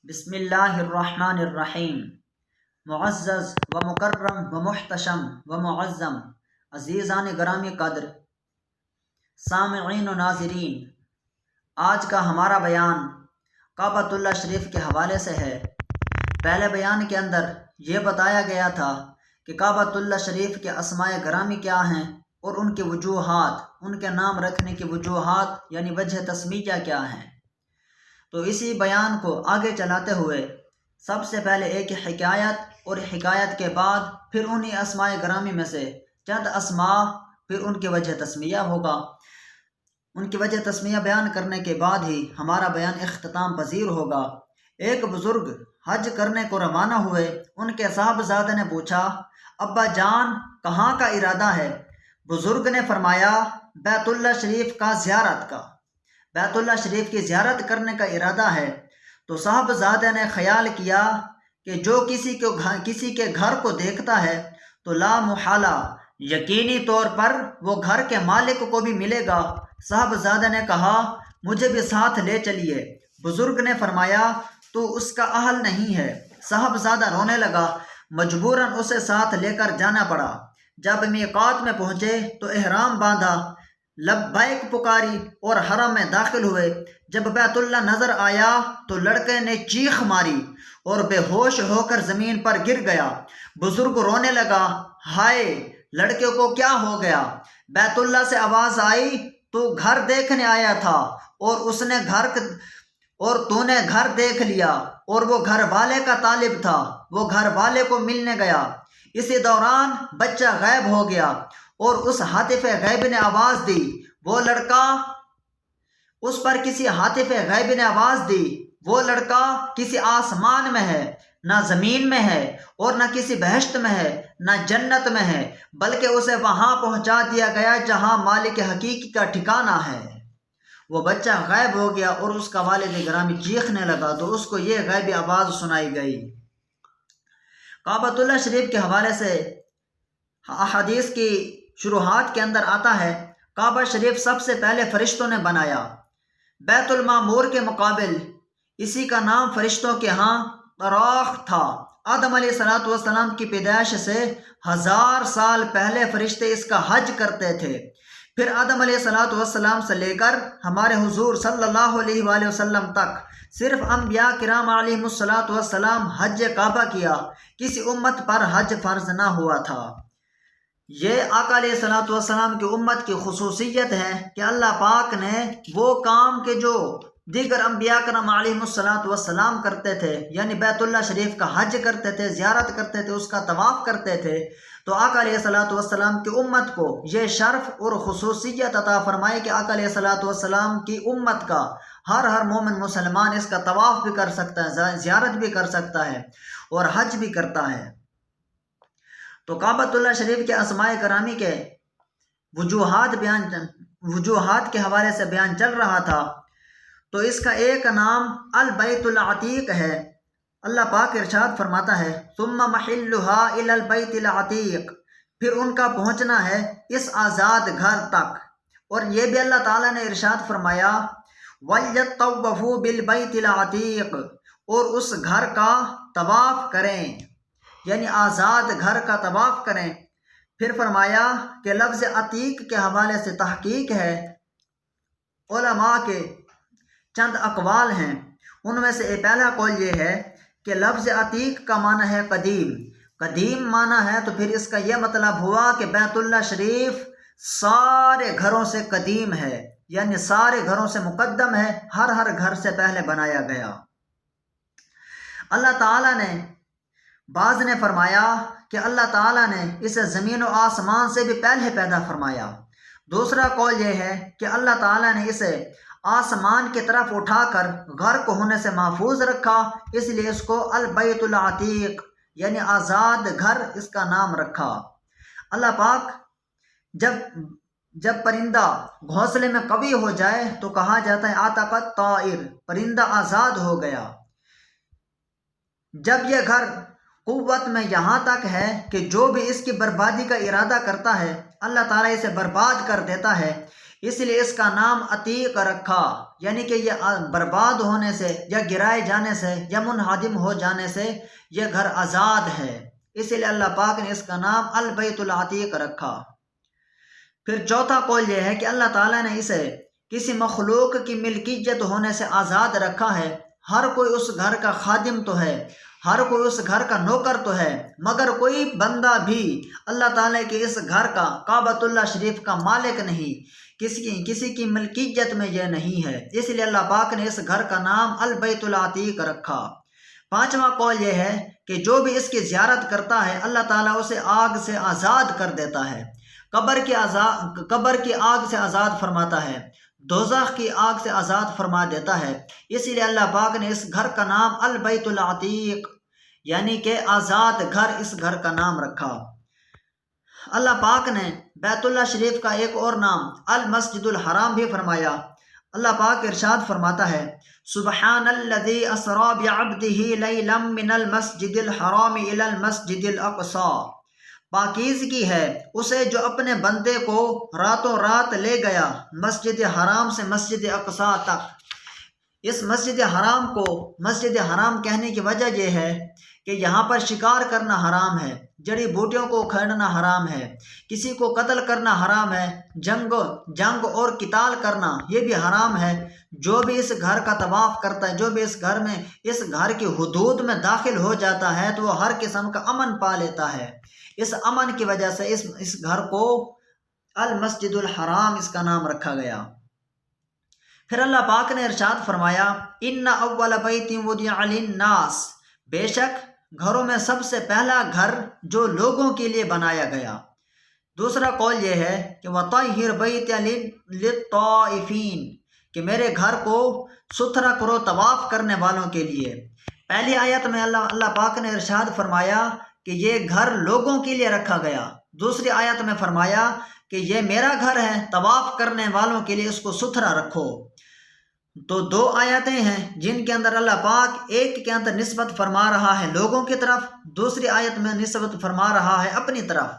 بسم اللہ الرحمن الرحیم۔ معزز و مکرم و محتشم و معظم عزیزان گرامی قدر، سامعین و ناظرین، آج کا ہمارا بیان کعبۃ اللہ شریف کے حوالے سے ہے۔ پہلے بیان کے اندر یہ بتایا گیا تھا کہ کعبۃ اللہ شریف کے اسماء گرامی کیا ہیں اور ان کی وجوہات، ان کے نام رکھنے کی وجوہات یعنی وجہ تسمیہ کیا ہیں۔ تو اسی بیان کو آگے چلاتے ہوئے سب سے پہلے ایک حکایت، اور حکایت کے بعد پھر انہی اسماء گرامی میں سے چند اسماء، پھر ان کی وجہ تسمیہ ہوگا۔ ان کی وجہ تسمیہ بیان کرنے کے بعد ہی ہمارا بیان اختتام پذیر ہوگا۔ ایک بزرگ حج کرنے کو روانہ ہوئے، ان کے صاحبزادے نے پوچھا، ابا جان کہاں کا ارادہ ہے؟ بزرگ نے فرمایا، بیت اللہ شریف کا زیارت کا، بیت اللہ شریف کی زیارت کرنے کا ارادہ ہے۔ تو صاحبزادے نے خیال کیا کہ جو کسی کے گھر کو دیکھتا ہے تو لا محالہ یقینی طور پر وہ گھر کے مالک کو بھی ملے گا۔ صاحبزادے نے کہا، مجھے بھی ساتھ لے چلیے۔ بزرگ نے فرمایا، تو اس کا اہل نہیں ہے۔ صاحبزادہ رونے لگا، مجبوراً اسے ساتھ لے کر جانا پڑا۔ جب میقات میں پہنچے تو احرام باندھا، لبیک پکاری اور حرم میں داخل ہوئے۔ جب بیت اللہ نظر آیا تو لڑکے نے چیخ ماری اور بے ہوش ہو کر زمین پر گر گیا۔ بزرگ رونے لگا، ہائے لڑکے کو کیا ہو گیا؟ بیت اللہ سے آواز آئی، تو گھر دیکھنے آیا تھا اور تو نے گھر دیکھ لیا، اور وہ گھر والے کا طالب تھا، وہ گھر والے کو ملنے گیا۔ اسی دوران بچہ غائب ہو گیا اور اس ہاتف غیب نے آواز دی، وہ لڑکا اس پر کسی ہاتف غیب نے آواز دی، وہ لڑکا کسی آسمان میں ہے، نہ زمین میں ہے، اور نہ کسی بہشت میں ہے، نہ جنت میں ہے، بلکہ اسے وہاں پہنچا دیا گیا جہاں مالک حقیقی کا ٹھکانہ ہے۔ وہ بچہ غائب ہو گیا اور اس کا والد گرامی چیخنے لگا تو اس کو یہ غیبی آواز سنائی گئی۔ کعبۃ اللہ شریف کے حوالے سے احادیث کی شروحات کے اندر آتا ہے، کعبہ شریف سب سے پہلے فرشتوں نے بنایا۔ بیت المعمور کے مقابل اسی کا نام فرشتوں کے ہاں طراق تھا۔ آدم علیہ السلام کی پیدائش سے 1000 سال پہلے فرشتے اس کا حج کرتے تھے۔ پھر آدم علیہ السلام سے لے کر ہمارے حضور صلی اللہ علیہ وآلہ وسلم تک صرف انبیاء کرام علیہم السلام حج کعبہ کیا، کسی امت پر حج فرض نہ ہوا تھا۔ یہ آقا علیہ السلام کی امت کی خصوصیت ہے کہ اللہ پاک نے وہ کام کہ جو دیگر انبیاء کرام علیہم السلام کرتے تھے، یعنی بیت اللہ شریف کا حج کرتے تھے، زیارت کرتے تھے، اس کا طواف کرتے تھے، تو آقا علیہ السلام کی امت کو یہ شرف اور خصوصیت عطا فرمائے کہ آقا علیہ السلام کی امت کا ہر مومن مسلمان اس کا طواف بھی کر سکتا ہے، زیارت بھی کر سکتا ہے اور حج بھی کرتا ہے۔ تو کعبۃ اللہ شریف کے اسماء گرامی کے وجوہات کے حوالے سے بیان چل رہا تھا، تو اس کا ایک نام البیت العتیق ہے۔ اللہ پاک ارشاد فرماتا ہے، ثم محلها الى البیت العتیق، پھر ان کا پہنچنا ہے اس آزاد گھر تک۔ اور یہ بھی اللہ تعالیٰ نے ارشاد فرمایا، وَلْيَطَّوَّفُوا بِالْبَيْتِ الْعَتِيقِ، اور اس گھر کا طواف کریں، یعنی آزاد گھر کا طواف کریں۔ پھر فرمایا کہ لفظ عتیق کے حوالے سے تحقیق ہے، علماء کے چند اقوال ہیں، ان میں سے پہلا قول یہ ہے کہ لفظ عتیق کا معنی ہے قدیم۔ قدیم معنی ہے تو پھر اس کا یہ مطلب ہوا کہ بیت اللہ شریف سارے گھروں سے قدیم ہے، یعنی سارے گھروں سے مقدم ہے، ہر گھر سے پہلے بنایا گیا۔ اللہ تعالیٰ نے بعض نے فرمایا کہ اللہ تعالیٰ نے اسے زمین و آسمان سے بھی پہلے پیدا فرمایا۔ دوسرا قول یہ ہے کہ اللہ تعالیٰ نے اسے آسمان کی طرف اٹھا کر غرق ہونے سے محفوظ رکھا، اس لیے اس کو البیت العتیق یعنی آزاد گھر اس کا نام رکھا۔ اللہ پاک جب پرندہ گھونسلے میں قوی ہو جائے تو کہا جاتا ہے عتق الطائر، پرندہ آزاد ہو گیا۔ جب یہ گھر قوت میں یہاں تک ہے کہ جو بھی اس کی بربادی کا ارادہ کرتا ہے اللہ تعالیٰ اسے برباد کر دیتا ہے، اس لیے اس کا نام عتیق رکھا، یعنی کہ یہ برباد ہونے سے یا گرائے جانے سے یا منہدم ہو جانے سے یہ گھر آزاد ہے، اس لیے اللہ پاک نے اس کا نام البیت العتیق رکھا۔ پھر چوتھا قول یہ ہے کہ اللہ تعالیٰ نے اسے کسی مخلوق کی ملکیت ہونے سے آزاد رکھا ہے۔ ہر کوئی اس گھر کا خادم تو ہے، ہر کوئی اس گھر کا نوکر تو ہے، مگر کوئی بندہ بھی اللہ تعالیٰ کے اس گھر کا، کعبۃ اللہ شریف کا مالک نہیں، کسی کی ملکیت میں یہ نہیں ہے، اس لیے اللہ پاک نے اس گھر کا نام البیت العتیق رکھا۔ پانچواں قول یہ ہے کہ جو بھی اس کی زیارت کرتا ہے اللہ تعالیٰ اسے آگ سے آزاد کر دیتا ہے، قبر کی آگ سے آزاد فرماتا ہے، دوزخ کی آگ سے آزاد فرما دیتا ہے، اسی لیے اللہ پاک نے اس گھر کا نام البیت العتیق یعنی کہ آزاد گھر اس گھر کا نام رکھا۔ اللہ پاک نے بیت اللہ شریف کا ایک اور نام المسجد الحرام بھی فرمایا۔ اللہ پاک ارشاد فرماتا ہے سبحان الذی اسری بعبدہ لیلا من المسجد الحرام الی المسجد الاقصی، پاکیزگی ہے اسے جو اپنے بندے کو راتوں رات لے گیا مسجد حرام سے مسجد اقصی تک۔ اس مسجد حرام کو مسجد حرام کہنے کی وجہ یہ ہے کہ یہاں پر شکار کرنا حرام ہے، جڑی بوٹیوں کو کھیڑنا حرام ہے، کسی کو قتل کرنا حرام ہے، جنگ اور قتال کرنا یہ بھی حرام ہے۔ جو بھی اس گھر کا طواف کرتا ہے، جو بھی اس گھر کی حدود میں داخل ہو جاتا ہے تو وہ ہر قسم کا امن پا لیتا ہے۔ اس امن کی وجہ سے اس گھر کو المسجد الحرام اس کا نام رکھا گیا۔ پھر اللہ پاک نے ارشاد فرمایا ان اول بیت وضع للناس، بے شک گھروں میں سب سے پہلا گھر جو لوگوں کے لیے بنایا گیا۔ دوسرا قول یہ ہے کہ وطہر بیتی للطائفین، کہ میرے گھر کو ستھرا کرو طواف کرنے والوں کے لیے۔ پہلی آیت میں اللہ پاک نے ارشاد فرمایا کہ یہ گھر لوگوں کے لیے رکھا گیا، دوسری آیت میں فرمایا کہ یہ میرا گھر ہے، طواف کرنے والوں کے لیے اس کو ستھرا رکھو۔ تو دو آیتیں ہیں جن کے اندر اللہ پاک ایک کے اندر نسبت فرما رہا ہے لوگوں کی طرف، دوسری آیت میں نسبت فرما رہا ہے اپنی طرف۔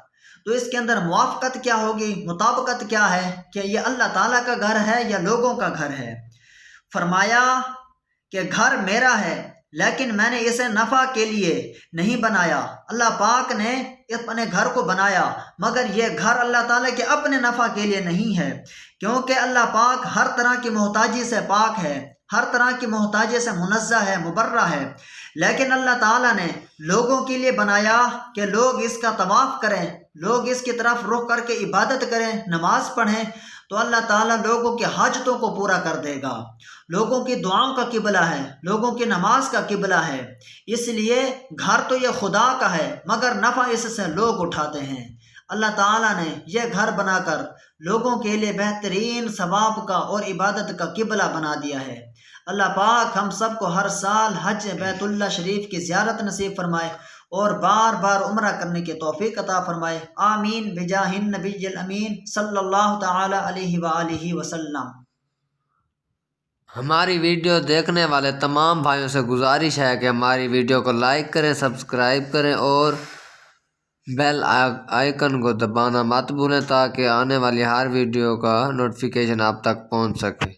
تو اس کے اندر موافقت کیا ہوگی، مطابقت کیا ہے کہ یہ اللہ تعالیٰ کا گھر ہے یا لوگوں کا گھر ہے؟ فرمایا کہ گھر میرا ہے لیکن میں نے اسے نفع کے لیے نہیں بنایا، اللہ پاک نے اپنے گھر کو بنایا مگر یہ گھر اللہ تعالیٰ کے اپنے نفع کے لیے نہیں ہے، کیونکہ اللہ پاک ہر طرح کی محتاجی سے پاک ہے، ہر طرح کی محتاجی سے منزہ ہے، مبرہ ہے، لیکن اللہ تعالیٰ نے لوگوں کے لیے بنایا کہ لوگ اس کا طواف کریں، لوگ اس کی طرف رخ کر کے عبادت کریں، نماز پڑھیں، تو اللہ تعالیٰ لوگوں کی حاجتوں کو پورا کر دے گا۔ لوگوں کی دعاؤں کا قبلہ ہے، لوگوں کی نماز کا قبلہ ہے، اس لیے گھر تو یہ خدا کا ہے مگر نفع اس سے لوگ اٹھاتے ہیں۔ اللہ تعالیٰ نے یہ گھر بنا کر لوگوں کے لیے بہترین ثواب کا اور عبادت کا قبلہ بنا دیا ہے۔ اللہ پاک ہم سب کو ہر سال حج بیت اللہ شریف کی زیارت نصیب فرمائے اور بار بار عمرہ کرنے کی توفیق عطا فرمائے، آمین بجاہ النبی الامین صلی اللہ تعالی علیہ وآلہ وسلم۔ ہماری ویڈیو دیکھنے والے تمام بھائیوں سے گزارش ہے کہ ہماری ویڈیو کو لائک کریں، سبسکرائب کریں اور بیل آئیکن کو دبانا مت بھولیں تاکہ آنے والی ہر ویڈیو کا نوٹیفیکیشن آپ تک پہنچ سکے۔